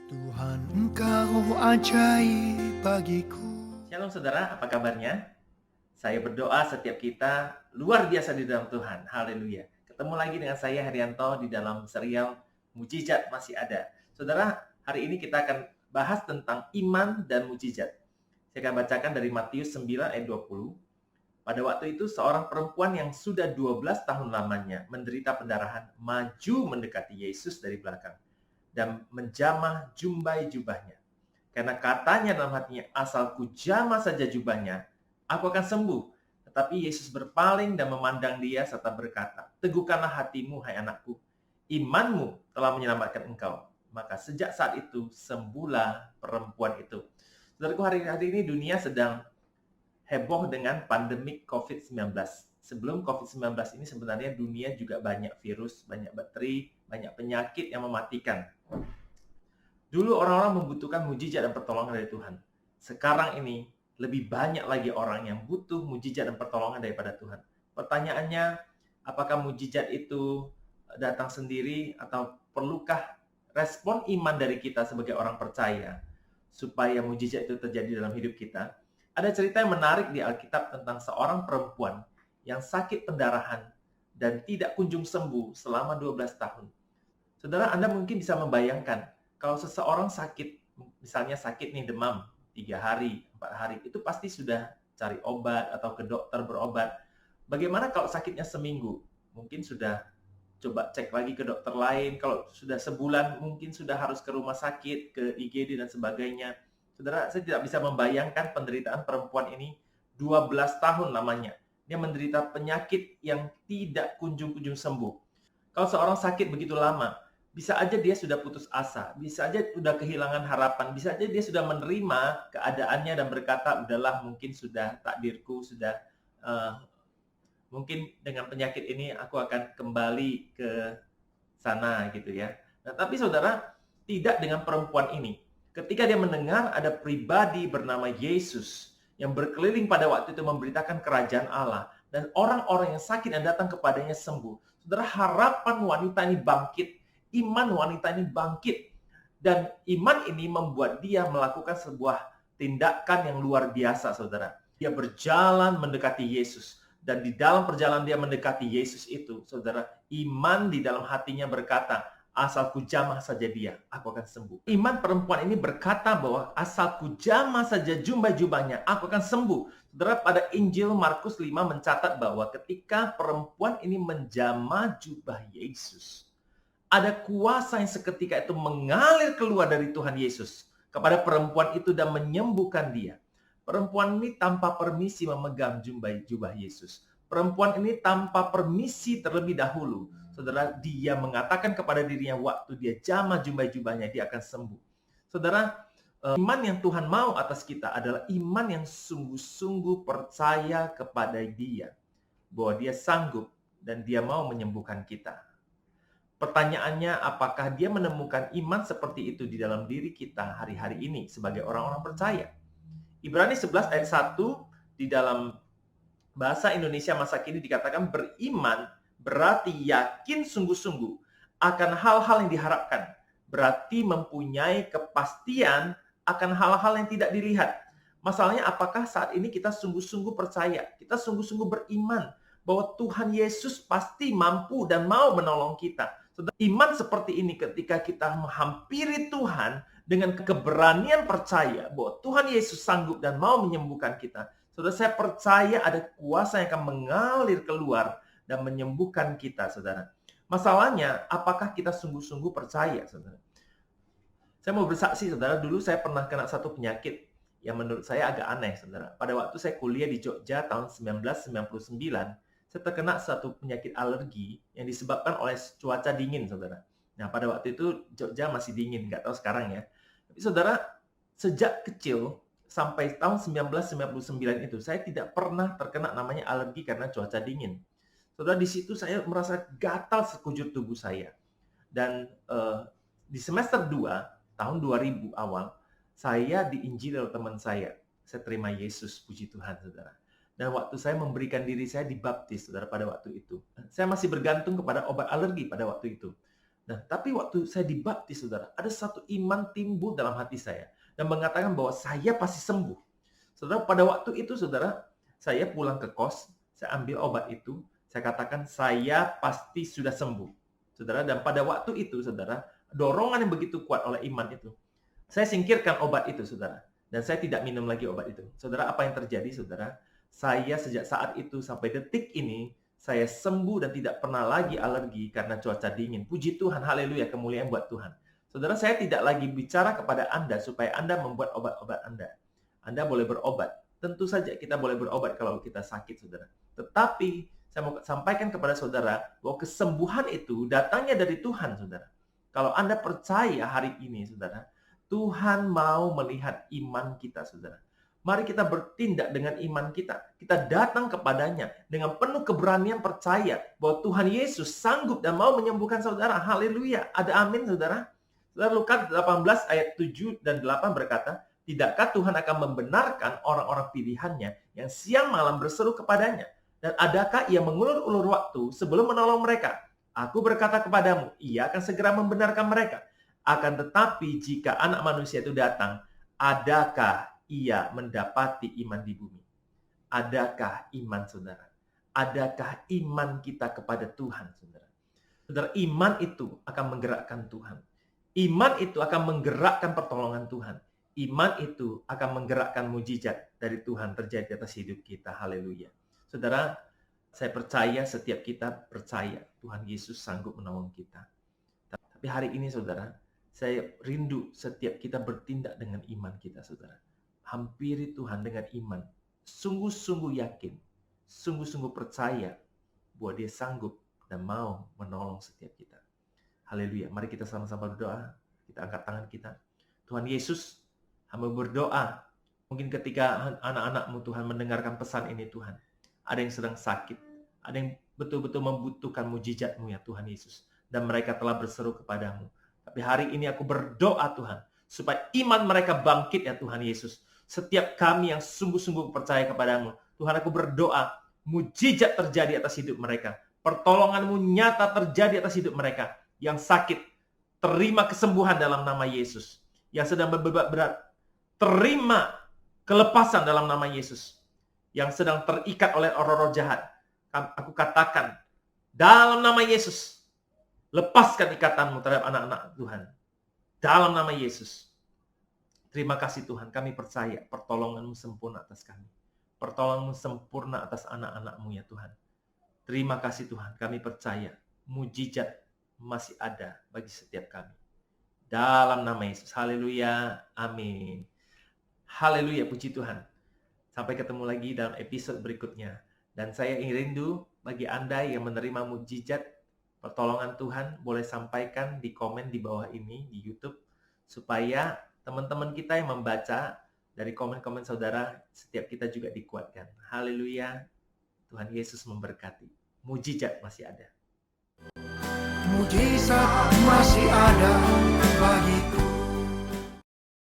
Tuhan, Engkau ajaib bagiku. Shalom saudara, apa kabarnya? Saya berdoa setiap kita luar biasa di dalam Tuhan. Haleluya. Ketemu lagi dengan saya Herianto di dalam serial Mujizat Masih Ada. Saudara, hari ini kita akan bahas tentang iman dan mujizat. Saya akan bacakan dari Matius 9 ayat 20. Pada waktu itu seorang perempuan yang sudah 12 tahun lamanya menderita pendarahan maju mendekati Yesus dari belakang dan menjamah jumbai jubahnya. Karena katanya dalam hatinya, asal ku jamah saja jubahnya, aku akan sembuh. Tetapi Yesus berpaling dan memandang dia serta berkata, teguhkanlah hatimu, hai anakku. Imanmu telah menyelamatkan engkau. Maka sejak saat itu, sembuhlah perempuan itu. Saudaraku, hari-hari ini dunia sedang heboh dengan pandemik COVID-19. Sebelum COVID-19 ini sebenarnya dunia juga banyak virus, banyak bakteri, banyak penyakit yang mematikan. Dulu orang-orang membutuhkan mujizat dan pertolongan dari Tuhan. Sekarang ini lebih banyak lagi orang yang butuh mujizat dan pertolongan daripada Tuhan. Pertanyaannya, apakah mujizat itu datang sendiri atau perlukah respon iman dari kita sebagai orang percaya supaya mujizat itu terjadi dalam hidup kita? Ada cerita yang menarik di Alkitab tentang seorang perempuan yang sakit pendarahan dan tidak kunjung sembuh selama 12 tahun. Saudara, Anda mungkin bisa membayangkan kalau seseorang sakit, misalnya sakit nih demam 3 hari, 4 hari, itu pasti sudah cari obat atau ke dokter berobat. Bagaimana kalau sakitnya seminggu? Mungkin sudah coba cek lagi ke dokter lain. Kalau sudah sebulan, mungkin sudah harus ke rumah sakit, ke IGD dan sebagainya. Saudara, saya tidak bisa membayangkan penderitaan perempuan ini 12 tahun lamanya. Dia menderita penyakit yang tidak kunjung-kunjung sembuh. Kalau seorang sakit begitu lama, bisa aja dia sudah putus asa, bisa aja sudah kehilangan harapan, bisa aja dia sudah menerima keadaannya dan berkata, udahlah mungkin sudah takdirku, sudah mungkin dengan penyakit ini aku akan kembali ke sana gitu ya. Nah, tapi saudara, tidak dengan perempuan ini. Ketika dia mendengar ada pribadi bernama Yesus yang berkeliling pada waktu itu memberitakan kerajaan Allah dan orang-orang yang sakit yang datang kepadanya sembuh. Saudara, harapan wanita ini bangkit, iman wanita ini bangkit, dan iman ini membuat dia melakukan sebuah tindakan yang luar biasa, saudara. Dia berjalan mendekati Yesus, dan di dalam perjalanan dia mendekati Yesus itu, saudara, iman di dalam hatinya berkata, asal ku jamah saja dia, aku akan sembuh. Iman perempuan ini berkata bahwa asal ku jamah saja jubah-jubahnya, aku akan sembuh. Saudara, pada Injil Markus 5 mencatat bahwa ketika perempuan ini menjamah jubah Yesus, ada kuasa yang seketika itu mengalir keluar dari Tuhan Yesus kepada perempuan itu dan menyembuhkan dia. Perempuan ini tanpa permisi memegang jubah Yesus. Perempuan ini tanpa permisi terlebih dahulu. Saudara, dia mengatakan kepada dirinya waktu dia jamah jubahnya, dia akan sembuh. Saudara, iman yang Tuhan mau atas kita adalah iman yang sungguh-sungguh percaya kepada dia. Bahwa dia sanggup dan dia mau menyembuhkan kita. Pertanyaannya, apakah dia menemukan iman seperti itu di dalam diri kita hari-hari ini sebagai orang-orang percaya? Ibrani 11 ayat 1 di dalam bahasa Indonesia masa kini dikatakan beriman berarti yakin sungguh-sungguh akan hal-hal yang diharapkan. Berarti mempunyai kepastian akan hal-hal yang tidak dilihat. Masalahnya apakah saat ini kita sungguh-sungguh percaya, kita sungguh-sungguh beriman bahwa Tuhan Yesus pasti mampu dan mau menolong kita. Iman seperti ini ketika kita menghampiri Tuhan dengan keberanian percaya bahwa Tuhan Yesus sanggup dan mau menyembuhkan kita. Saudara, saya percaya ada kuasa yang akan mengalir keluar dan menyembuhkan kita, saudara. Masalahnya, apakah kita sungguh-sungguh percaya, saudara? Saya mau bersaksi, saudara, dulu saya pernah kena satu penyakit yang menurut saya agak aneh, saudara. Pada waktu saya kuliah di Jogja tahun 1999, saya terkena satu penyakit alergi yang disebabkan oleh cuaca dingin, saudara. Nah, pada waktu itu Jogja masih dingin, nggak tahu sekarang ya. Tapi saudara, sejak kecil sampai tahun 1999 itu, saya tidak pernah terkena namanya alergi karena cuaca dingin. Saudara, di situ saya merasa gatal sekujur tubuh saya. Dan di semester 2, tahun 2000 awal, saya diinjil oleh teman saya. Saya terima Yesus, puji Tuhan, saudara. Dan waktu saya memberikan diri saya dibaptis, saudara, pada waktu itu. Saya masih bergantung kepada obat alergi pada waktu itu. Nah, tapi waktu saya dibaptis, saudara, ada satu iman timbul dalam hati saya dan mengatakan bahwa saya pasti sembuh. Saudara, pada waktu itu, saudara, saya pulang ke kos, saya ambil obat itu, saya katakan saya pasti sudah sembuh. Saudara, dan pada waktu itu, saudara, dorongan yang begitu kuat oleh iman itu, saya singkirkan obat itu, saudara. Dan saya tidak minum lagi obat itu. Saudara, apa yang terjadi, saudara? Saya sejak saat itu sampai detik ini, saya sembuh dan tidak pernah lagi alergi karena cuaca dingin. Puji Tuhan, haleluya, kemuliaan buat Tuhan. Saudara, saya tidak lagi bicara kepada Anda supaya Anda membuat obat-obat Anda. Anda boleh berobat. Tentu saja kita boleh berobat kalau kita sakit, saudara. Tetapi, saya mau sampaikan kepada saudara bahwa kesembuhan itu datangnya dari Tuhan, saudara. Kalau Anda percaya hari ini, saudara, Tuhan mau melihat iman kita, saudara. Mari kita bertindak dengan iman kita. Kita datang kepadanya dengan penuh keberanian percaya bahwa Tuhan Yesus sanggup dan mau menyembuhkan saudara. Haleluya. Ada amin, saudara. Saudara, Lukas 18 ayat 7 dan 8 berkata, tidakkah Tuhan akan membenarkan orang-orang pilihannya yang siang malam berseru kepadanya? Dan adakah ia mengulur-ulur waktu sebelum menolong mereka? Aku berkata kepadamu, ia akan segera membenarkan mereka. Akan tetapi jika anak manusia itu datang, adakah ia mendapati iman di bumi? Adakah iman, saudara? Adakah iman kita kepada Tuhan, saudara? Saudara, iman itu akan menggerakkan Tuhan. Iman itu akan menggerakkan pertolongan Tuhan. Iman itu akan menggerakkan mujizat dari Tuhan terjadi atas hidup kita. Haleluya. Saudara, saya percaya setiap kita percaya Tuhan Yesus sanggup menolong kita. Tapi hari ini, saudara, saya rindu setiap kita bertindak dengan iman kita, saudara. Hampiri Tuhan dengan iman. Sungguh-sungguh yakin, sungguh-sungguh percaya bahwa Dia sanggup dan mau menolong setiap kita. Haleluya. Mari kita sama-sama berdoa. Kita angkat tangan kita. Tuhan Yesus, hamba berdoa. Mungkin ketika anak-anak-Mu Tuhan mendengarkan pesan ini, Tuhan. Ada yang sedang sakit. Ada yang betul-betul membutuhkan mujizat-Mu, ya Tuhan Yesus. Dan mereka telah berseru kepadamu. Tapi hari ini aku berdoa, Tuhan, supaya iman mereka bangkit, ya Tuhan Yesus. Setiap kami yang sungguh-sungguh percaya kepadamu, Tuhan, aku berdoa, mujizat terjadi atas hidup mereka. Pertolongan-Mu nyata terjadi atas hidup mereka. Yang sakit, terima kesembuhan dalam nama Yesus. Yang sedang berbeban berat, terima kelepasan dalam nama Yesus. Yang sedang terikat oleh roh-roh jahat, aku katakan, dalam nama Yesus, lepaskan ikatan-Mu terhadap anak-anak Tuhan. Dalam nama Yesus. Terima kasih Tuhan, kami percaya pertolongan-Mu sempurna atas kami. Pertolongan-Mu sempurna atas anak-anak-Mu, ya Tuhan. Terima kasih Tuhan, kami percaya mujizat masih ada bagi setiap kami. Dalam nama Yesus. Haleluya. Amin. Haleluya, puji Tuhan. Sampai ketemu lagi dalam episode berikutnya. Dan saya ingin rindu bagi Anda yang menerima mujizat pertolongan Tuhan, boleh sampaikan di komen di bawah ini di YouTube, supaya teman-teman kita yang membaca dari komen-komen saudara, setiap kita juga dikuatkan. Haleluya. Tuhan Yesus memberkati. Mujizat masih ada. Mujizat masih ada bagiku.